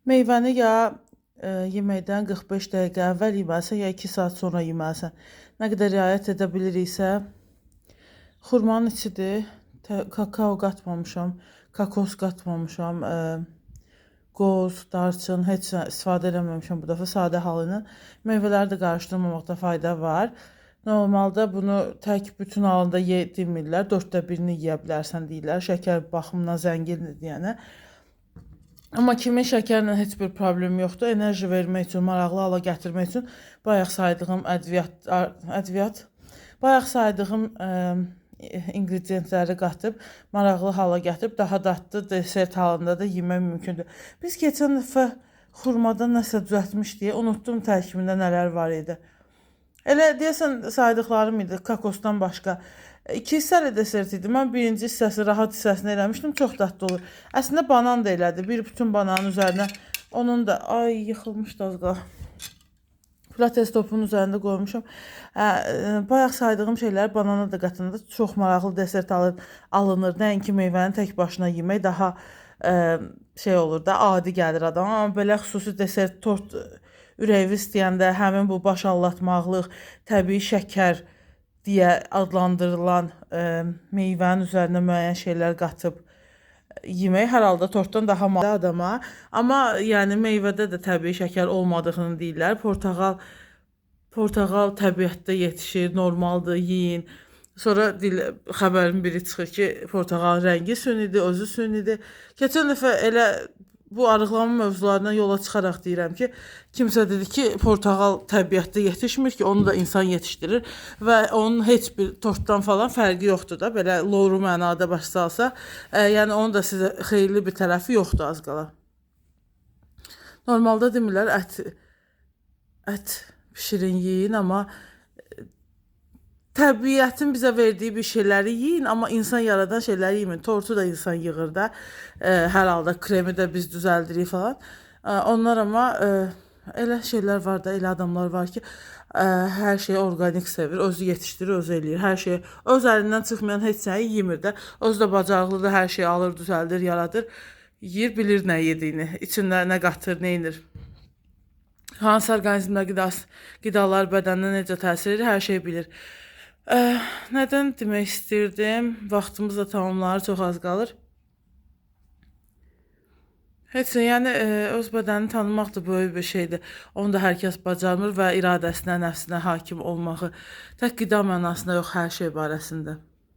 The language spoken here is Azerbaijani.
Meyvəni ya yeməkdən 45 dəqiqə əvvəl yeməlisən, ya 2 saat sonra yeməlisən. Nə qədər riayət edə biliriksə, xurmanın içidir. Kakao qatmamışam, kokos qatmamışam, qoz, darçın, heç nə istifadə eləməmişəm bu dəfə sadə halı ilə. Meyvələri də qarışdırmamaqda fayda var. Normalda bunu tək bütün halında ye demirlər. 1/4-ni yeyə bilərsən deyirlər. Şəkər baxımından zəngindir deyənə. Amma kimin şəkərlə heç bir problem yoxdur. Enerji vermək üçün, maraqlı hala gətirmək üçün bayaq saydığım bayaq saydığım ingrediyentləri qatıb, maraqlı hala gətirib, daha dadlı desert halında da yemək mümkündür. Biz keçən dəfə xurmadan nəsə düzəltmişdik, unutdum tərkibində nələr var idi. Elə deyəsən saydıqlarım idi, kokosdan başqa. 2 hissəli desert idi. Mən birinci hissəsi, rahat hissəsini eləmişdim, çox dadlı olur. Əslində banan da elədi. Bir bütün bananın üzərinə, onun da, ay yıxılmışdı az qala. Pilates topunun üzərində qoymuşam. Bayaq saydığım şeylər banana da qatında çox maraqlı desert alınır. Nəinki meyvəni tək başına yemək daha şey olur da, adi gəlir adama. Amma belə xüsusi desert, tort ürəyi istəyəndə həmin bu baş allatmaqlıq, təbii şəkər deyə adlandırılan meyvənin üzərinə müəyyən şeylər qatıb yemək hər halda tortdan daha maraqlı adama. Amma yəni meyvədə də təbii şəkər olmadığını deyirlər. Portağal təbiətdə yetişir, normaldır, yeyin. Sonra xəbərin biri çıxır ki, portağalın rəngi sünidir, özü sünidir. Keçən dəfə elə bu arıqlama mövzularından yola çıxaraq deyirəm ki, kimsə dedi ki, portağal təbiətdə yetişmir ki, onu da insan yetişdirir və onun heç bir tortdan falan fərqi yoxdur da, belə loru mənada baş salsa. Yəni onun da sizə xeyirli bir tərəfi yoxdur az qala. Normalda demirlər ət pişirin, yeyin, amma təbiətin bizə verdiyi bir şeyləri yeyin, amma insan yaradan şeyləri yemin. Tortu da insan yığır da, hər halda kremi də biz düzəldirik falan. Onlar amma elə şeylər var da, elə adamlar var ki, hər şeyi organik sevir, özü yetişdirir, özü eləyir. Hər şeyi öz əlindən çıxmayan heç nəyi yemir də. Özü də bacarıqlıdır, hər şeyi alır, düzəldir, yaradır. Yeyir, bilir nə yediyini, içində nə qatır, nə inir. Hansı orqanizmdə qidalar bədəninə necə təsir edir, hər şey bilir. Nədən demək istirdim? Vaxtımız da tamamlanır, çox az qalır. Heç nə, yəni öz bədənini tanımaq da böyük bir şeydir. Onu da hər kəs bacarmır və iradəsinə, nəfsinə hakim olmağı tək qida mənasında yox, hər şey barəsində.